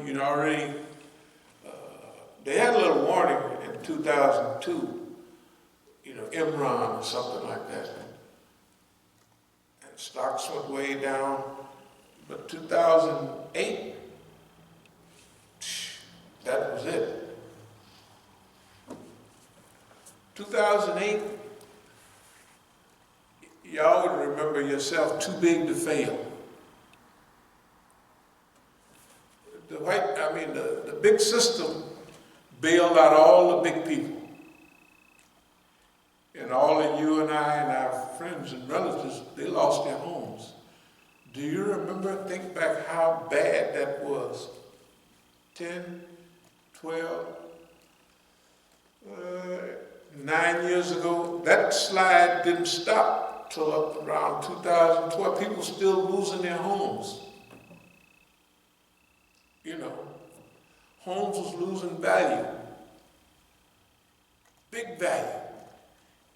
you'd already, they had a little warning in 2002, Imam or something like that. And stocks went way down. But 2008, that was it. 2008, y'all would remember yourself too big to fail. The big system bailed out all the big people. And all of you and I and our friends and relatives, they lost their homes. Do you remember, think back how bad that was? 10, 12, 9 years ago. That slide didn't stop till up around 2012. People still losing their homes. Homes was losing value. Big value.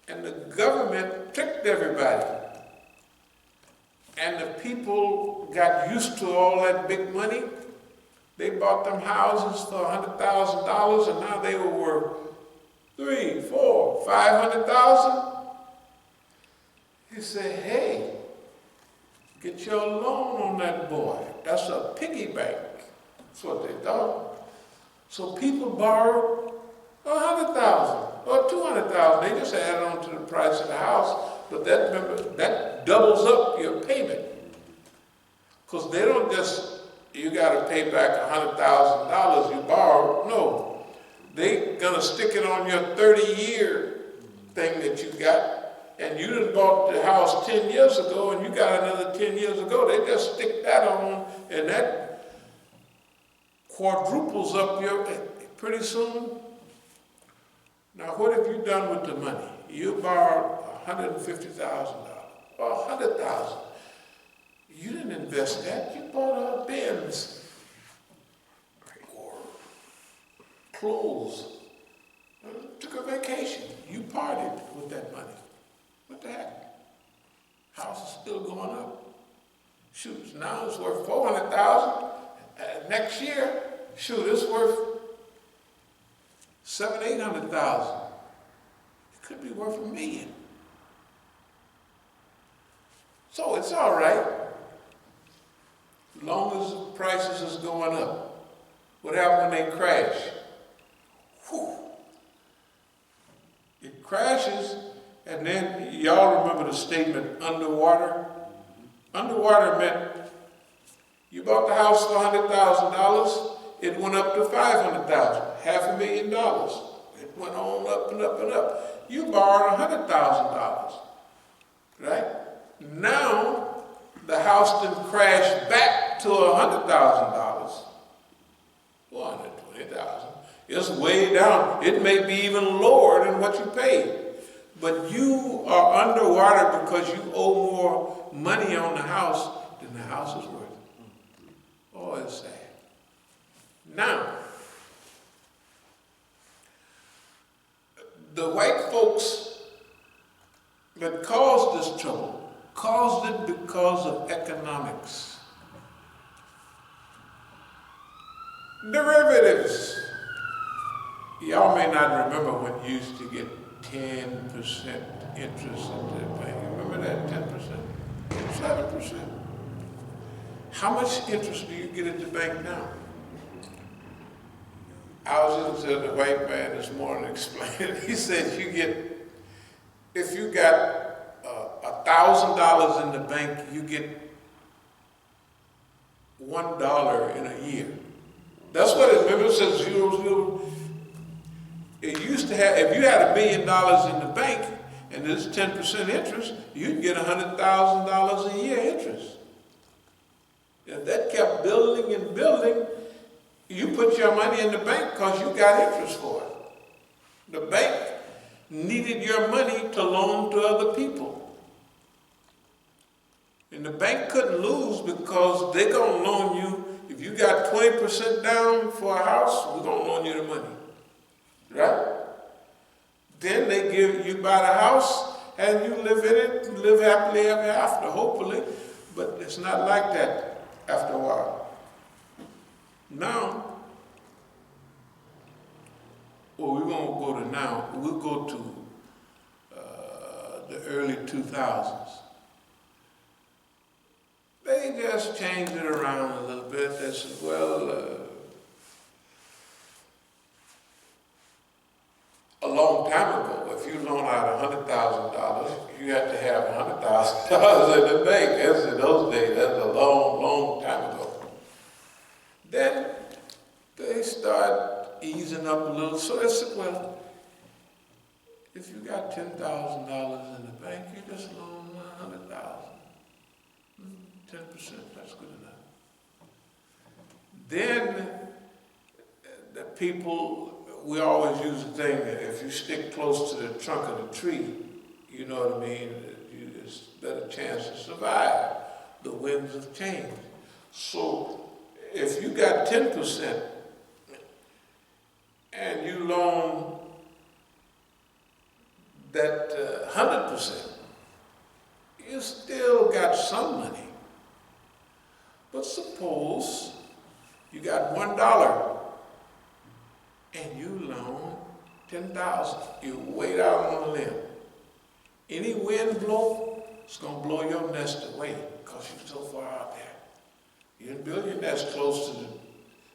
And the government tricked everybody. And the people got used to all that big money. They bought them houses for $100,000 and now they were worth $300,000, $400,000, $500,000. He said, hey, get your loan on that boy. That's a piggy bank. That's what they thought. So people borrowed $100,000 or $200,000. They just added on to the price of the house. But that doubles up your payment. Because they don't just, you got to pay back $100,000 you borrowed. No. They're going to stick it on your 30-year thing that you got. And you just bought the house 10 years ago and you got another 10 years ago. They just stick that on and that quadruples up your, pretty soon. Now what have you done with the money? You borrowed $150,000 or $100,000. You didn't invest that. You bought a Benz or clothes. Took a vacation. You partied with that money. What the heck? House is still going up. Shoot, now it's worth $400,000. Next year, shoot, it's worth $700,000, $800,000. It could be worth $1 million. So it's all right, as long as the prices is going up. What happened when they crash? Whew. It crashes, and then y'all remember the statement, underwater? Underwater meant you bought the house for $100,000, it went up to $500,000, $500,000. It went on up and up and up. You borrowed $100,000, right? Now, the house didn't crash back to $100,000, $120,000. It's way down. It may be even lower than what you paid. But you are underwater because you owe more money on the house than the house is worth. Oh, it's sad. Now, the white folks that caused this trouble caused it because of economics. Derivatives. Y'all may not remember when you used to get 10% interest in the bank. Remember that 10%? 7%. How much interest do you get at the bank now? I was listening to the white man this morning explaining. He said if you got $1,000 in the bank, you get $1 in a year. That's what it remember, it says zero. It used to have, if you had $1 million in the bank and there's 10% interest, you'd get $100,000 a year interest. If that kept building and building, you put your money in the bank because you got interest for it. The bank needed your money to loan to other people. And the bank couldn't lose because they're going to loan you. If you got 20% down for a house, we're going to loan you the money. Right? Then you buy the house and you live in it, live happily ever after, hopefully. But it's not like that after a while. Now, well, we won't go to now. We'll go to the early 2000s. They just changed it around a little bit. They said, well, a long time ago, if you loan out $100,000, you had to have $100,000 in the bank. That's in those days. That's a long, long time ago. Then they start easing up a little. So they said, well, if you got $10,000 in the bank, you just loan $100,000. 10%, that's good enough. Then the people, we always use the thing that if you stick close to the trunk of the tree, you know what I mean, it's a better chance to survive the winds of change. So if you got 10% and you loan that 100%, you still got some money. But suppose you got $1 and you loan 10,000. You wait out on a limb. Any wind blow, it's gonna blow your nest away because you're so far out there. You didn't build your nest close to the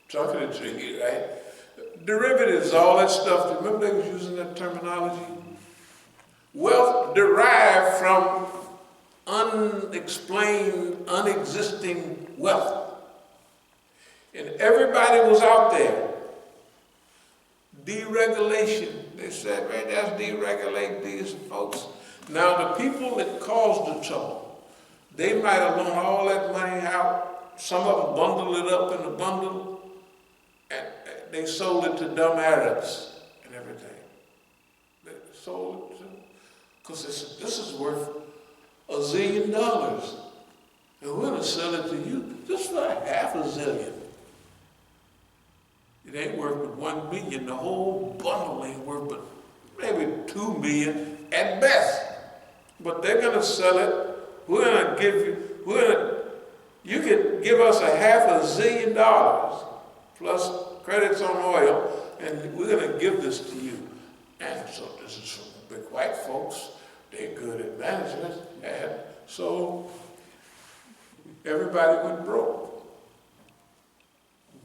trunk of the tree, right? Derivatives, all that stuff. Remember they was using that terminology? Wealth derived from unexplained, unexisting wealth. And everybody was out there. Deregulation. They said, right, let's deregulate these folks. Now the people that caused the trouble, they might have loaned all that money out. Some of them bundled it up in a bundle and they sold it to dumb Arabs and everything. They sold it to, because they said, this is worth $1 zillion. And we're going to sell it to you just for $500 million. It ain't worth but $1 million. The whole bundle ain't worth but maybe $2 million at best. But they're going to sell it. We're going to give you, you can give us $500 million plus credits on oil, and we're going to give this to you. And so this is from big white folks. They're good at management. And so everybody went broke.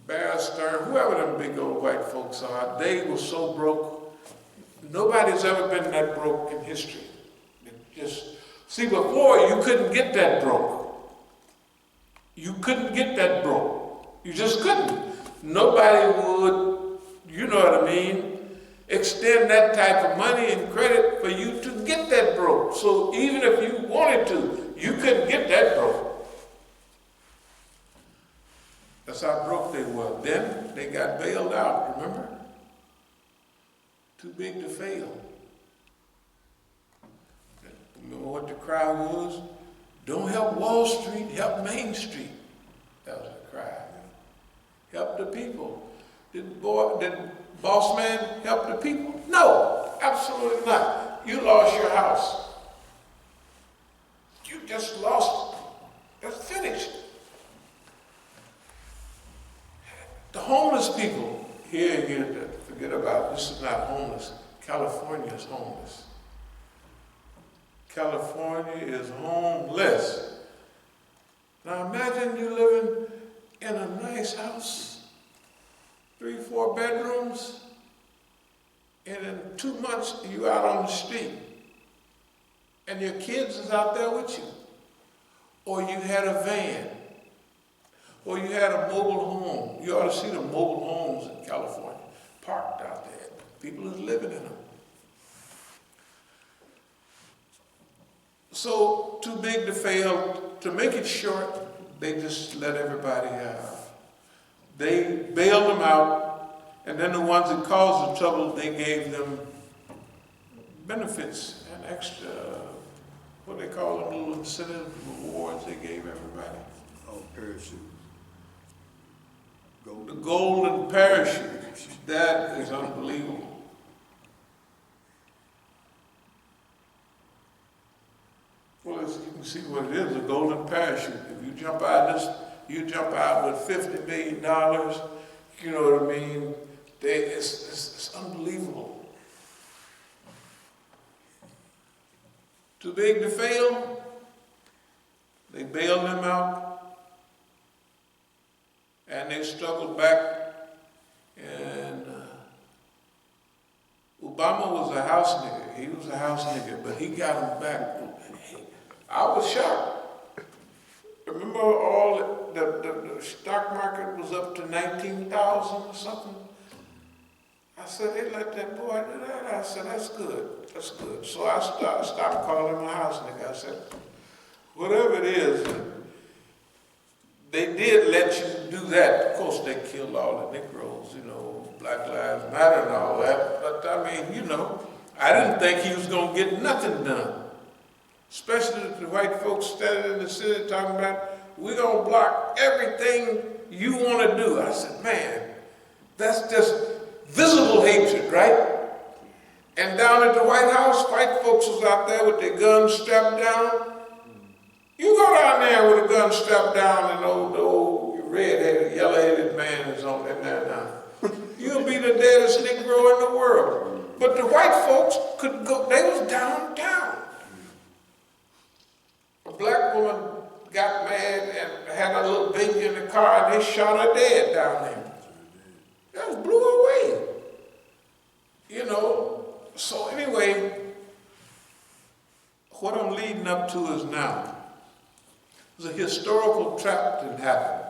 Bear Stearns, whoever them big old white folks are, they were so broke. Nobody's ever been that broke in history. See, before you couldn't get that broke. You couldn't get that broke. You just couldn't. Nobody would, you know what I mean, extend that type of money and credit for you to get that broke. So even if you wanted to, you couldn't get that broke. That's how broke they were. Then they got bailed out, remember? Too big to fail. Remember what the cry was? Don't help Wall Street, help Main Street. That was the cry. Help the people. Did boss man help the people? No, absolutely not. You lost your house. You just lost it. That's finished. The homeless people, here, forget about it. This is not homeless. California is homeless. California is homeless. Now imagine you living in a nice house, 3-4 bedrooms, and in 2 months you out on the street, and your kids is out there with you. Or you had a van, or you had a mobile home. You ought to see the mobile homes in California, parked out there. People is living in them. So, too big to fail. To make it short, they just let everybody have. They bailed them out, and then the ones that caused the trouble, they gave them benefits and extra, what they call them, little incentive rewards they gave everybody. Oh, parachute. The golden parachute. That is unbelievable. Well, you can see what it is, a golden parachute. If you jump out with $50 million, You know what I mean? It's unbelievable. Too big to fail? They bailed them out, and they struggled back. And Obama was a house nigger. He was a house nigger, but he got them back. I was shocked. Remember all the stock market was up to 19,000 or something? I said, they let that boy do that? I said, that's good, that's good. So I stopped calling him a house nigga. I said, whatever it is, they did let you do that. Of course, they killed all the Negroes, you know, Black Lives Matter and all that. But I mean, you know, I didn't think he was going to get nothing done. Especially the white folks standing in the city talking about, we're going to block everything you want to do. I said, man, that's just visible hatred, right? And down at the White House, white folks was out there with their guns strapped down. You go down there with a gun strapped down and the old red-headed, yellow-headed man is on there now. You'll be the deadest Negro in the world. But the white folks could go, they was downtown. A black woman got mad and had a little baby in the car and they shot her dead down there. That was blew away. You know, so anyway, what I'm leading up to is now. There's a historical trap that happened.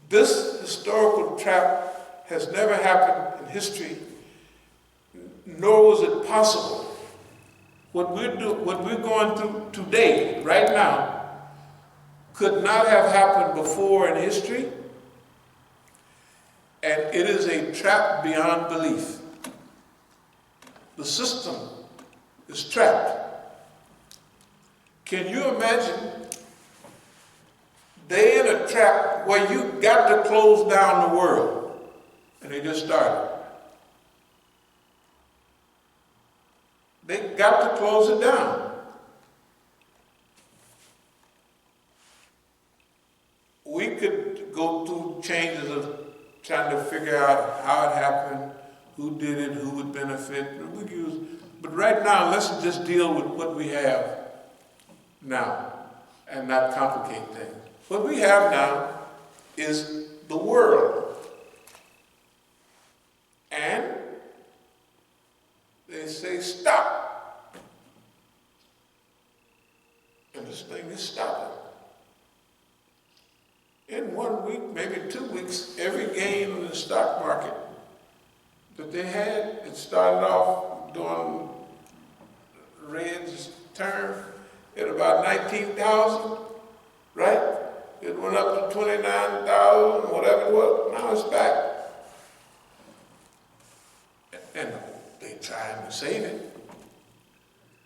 This historical trap has never happened in history, nor was it possible. What we're going through today, right now, could not have happened before in history, and it is a trap beyond belief. The system is trapped. Can you imagine? They in a trap where you got to close down the world, and they just started. They got to close it down. We could go through changes of trying to figure out how it happened, who did it, who would benefit. But right now, let's just deal with what we have now and not complicate things. What we have now is the world. And they say stop. And this thing is stopping. In 1 week, maybe 2 weeks, every gain in the stock market that they had, it started off during Red's term at about 19,000, right? It went up to 29,000, whatever it was. Now it's back. And they trying to save it.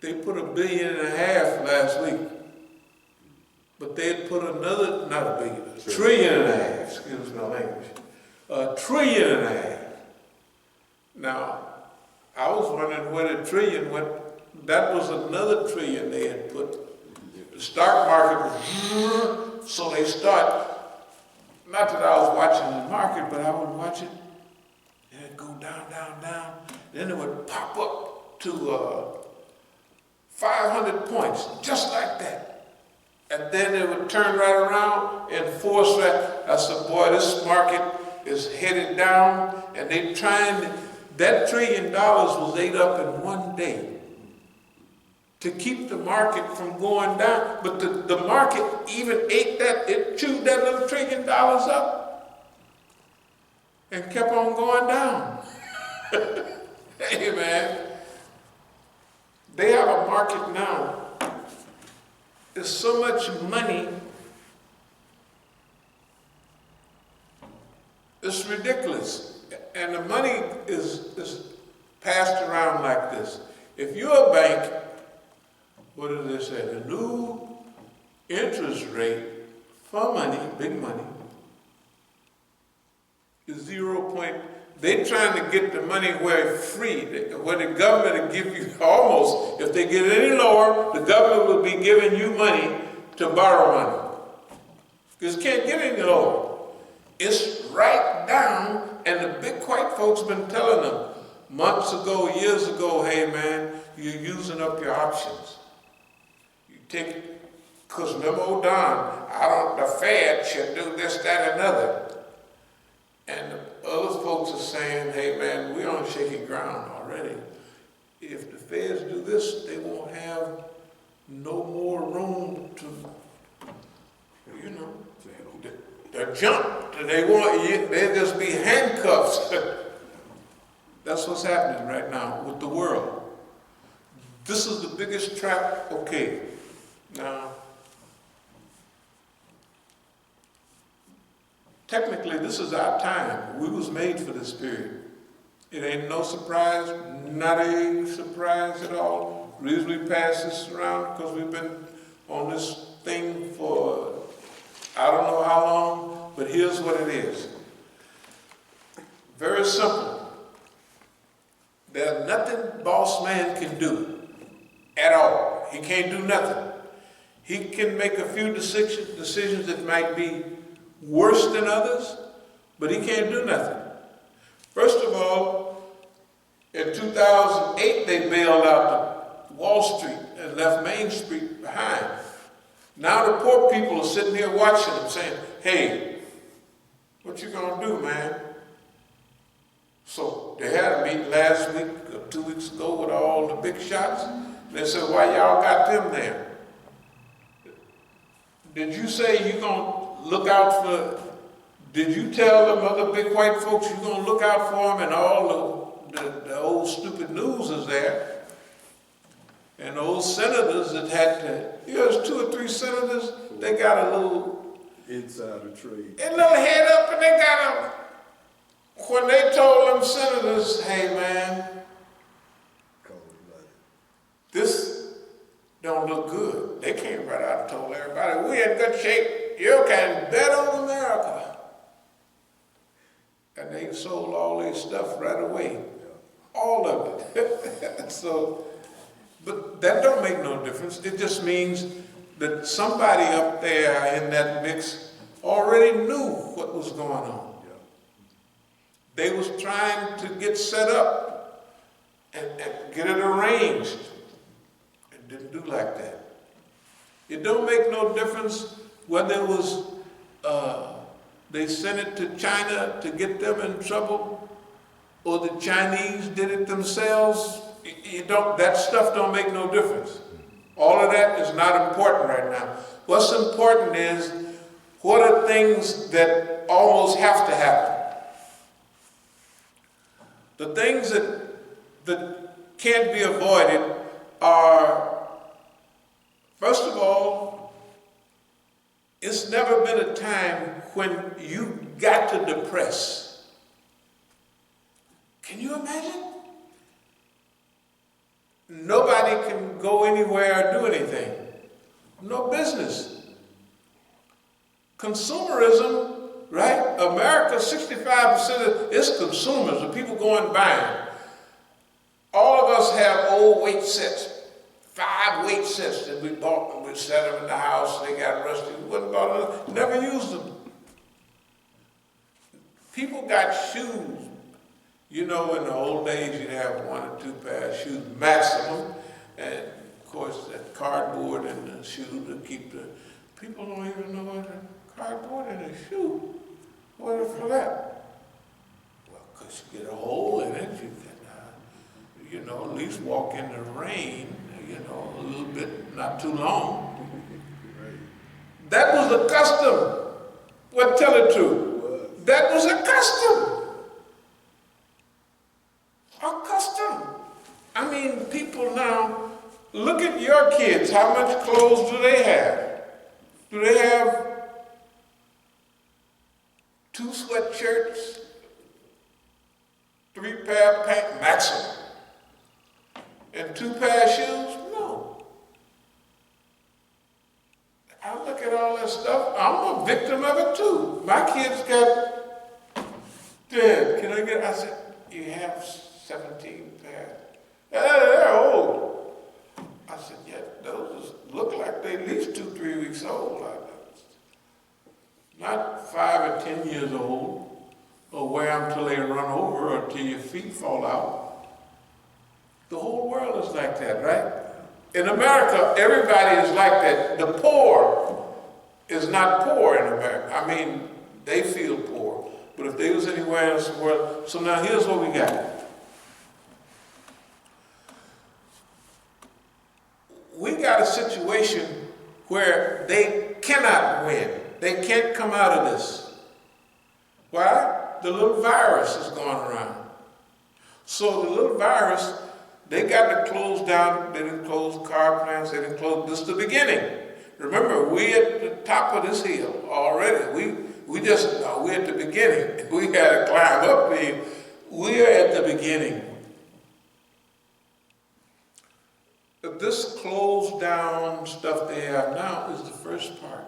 They put $1.5 billion last week. But they'd put another, not $1 billion, $1.5 trillion, excuse my language. $1.5 trillion. Now, I was wondering where the trillion went. That was another $1 trillion they had put. The stock market was, so they start, not that I was watching the market, but I would watch it, and it'd go down, down, down. Then it would pop up to 500 points, just like that. And then it would turn right around and force that. I said, boy, this market is headed down, and they trying to, that $1 trillion was ate up in one day to keep the market from going down. But the market even ate that, it chewed that little $1 trillion up and kept on going down. Hey, man, they have a market now. There's so much money, it's ridiculous. And the money is passed around like this. If you're a bank, what does it say? The new interest rate for money, big money, is 0. They're trying to get the money where it's free, where the government will give you almost, if they get any lower, the government will be giving you money to borrow money. Because it can't get any lower. It's right down, and the big white folks been telling them months ago, years ago, hey man, you're using up your options. You take, because remember old Don, the Fed should do this, that, and other. And the other folks are saying, hey man, we're on shaky ground already. If the Feds do this, they won't have no more room to, the jump that they want, they'll just be handcuffs. That's what's happening right now with the world. This is the biggest trap. Okay, now, technically this is our time. We was made for this period. It ain't no surprise, not a surprise at all. The reason we pass this around because we've been on this thing for I don't know how long, but here's what it is. Very simple. There's nothing boss man can do at all. He can't do nothing. He can make a few decisions that might be worse than others, but he can't do nothing. First of all, in 2008, they bailed out Wall Street and left Main Street behind. Now the poor people are sitting here watching them saying, hey, what you gonna do, man? So they had a meeting last week or 2 weeks ago with all the big shots. They said, why y'all got them there? Did you say you gonna look out for, did you tell them other big white folks you gonna look out for them and all the old stupid news is there? And those senators that had to, there's 2 or 3 senators, they got a little insider trade. A little head up and they got them. When they told them senators, hey man, this don't look good. They came right out and told everybody, we in good shape. You can bet on America. And they sold all their stuff right away. All of it. So, but that don't make no difference. It just means that somebody up there in that mix already knew what was going on. They was trying to get set up and get it arranged. It didn't do like that. It don't make no difference whether it was they sent it to China to get them in trouble or the Chinese did it themselves. That stuff don't make no difference. All of that is not important right now. What's important is what are things that almost have to happen. The things that can't be avoided are, first of all, it's never been a time when you got to depress. Can you imagine? Nobody can go anywhere or do anything. No business. Consumerism, right? America, 65% of it's consumers, the people going buying. All of us have old weight sets, 5 weight sets that we bought and we set them in the house. They got rusty. We wouldn't bought them, never used them. People got shoes. You know, in the old days, you'd have 1 or 2 pairs of shoes maximum, and of course that cardboard in the shoe to keep the. People don't even know what a cardboard in a shoe. What is for that? Well, because you get a hole in it, you can, at least walk in the rain, a little bit, not too long. That was a custom. What tell it to? That was a custom. A custom. I mean, people now, look at your kids. How much clothes do they have? Do they have 2 sweatshirts, 3 pair of pants, maximum, and 2 pair of shoes? No. I look at all that stuff. I'm a victim of it too. My kids got, Dad, can I get, I said, you have 17 pairs. They're old. I said, yeah, those look like they at least 2-3 weeks old. not 5 or 10 years old, or wear them till they run over or till your feet fall out. The whole world is like that, right? In America, everybody is like that. The poor is not poor in America. I mean, they feel poor. But if they was anywhere else in the world, so now here's what we got. We got a situation where they cannot win. They can't come out of this. Why? The little virus is going around. So the little virus, they got to close down. They didn't close car plants. They didn't close. This is the beginning. Remember, we at the top of this hill already. We're at the beginning. We got to climb up here. We are at the beginning. This closed down stuff they have now is the first part.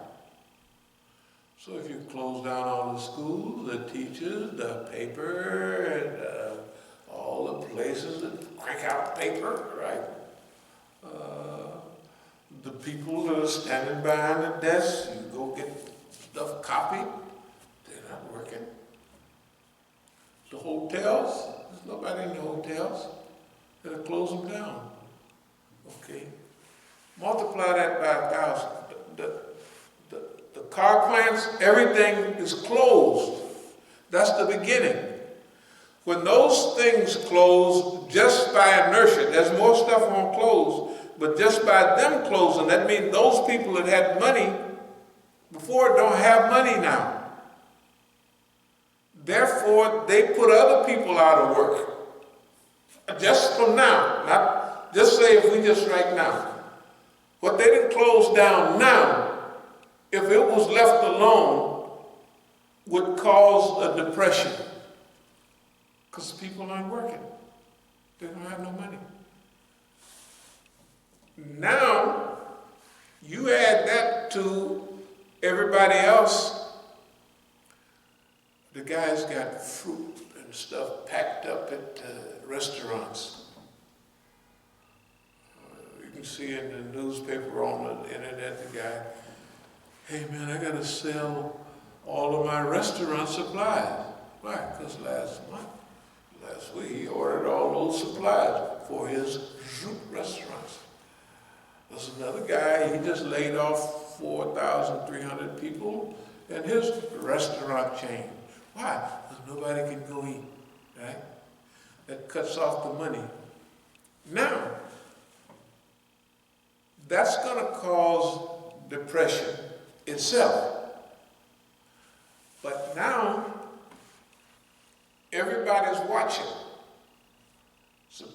So if you close down all the schools, the teachers, the paper, and all the places that crank out paper, right? The people that are standing behind the desk, you go get stuff copied, they're not working. The hotels, there's nobody in the hotels. They'll close them down. Okay, multiply that by 1,000. The car plants, everything is closed. That's the beginning. When those things close, just by inertia, there's more stuff won't close, but just by them closing, that means those people that had money before don't have money now. Therefore, they put other people out of work. Just from now, not just say if we just right now. What they didn't close down now, if it was left alone, would cause a depression. Because people aren't working. They don't have no money. Now, you add that to everybody else. The guys got fruit and stuff packed up at restaurants. You can see in the newspaper, on the internet, the guy, hey man, I gotta sell all of my restaurant supplies. Why? Because last week, he ordered all those supplies for his restaurants. There's another guy, he just laid off 4,300 people in his restaurant chain. Why? Because nobody can go eat, right? That cuts off the money. Now, that's going to cause depression itself. But now, everybody's watching. So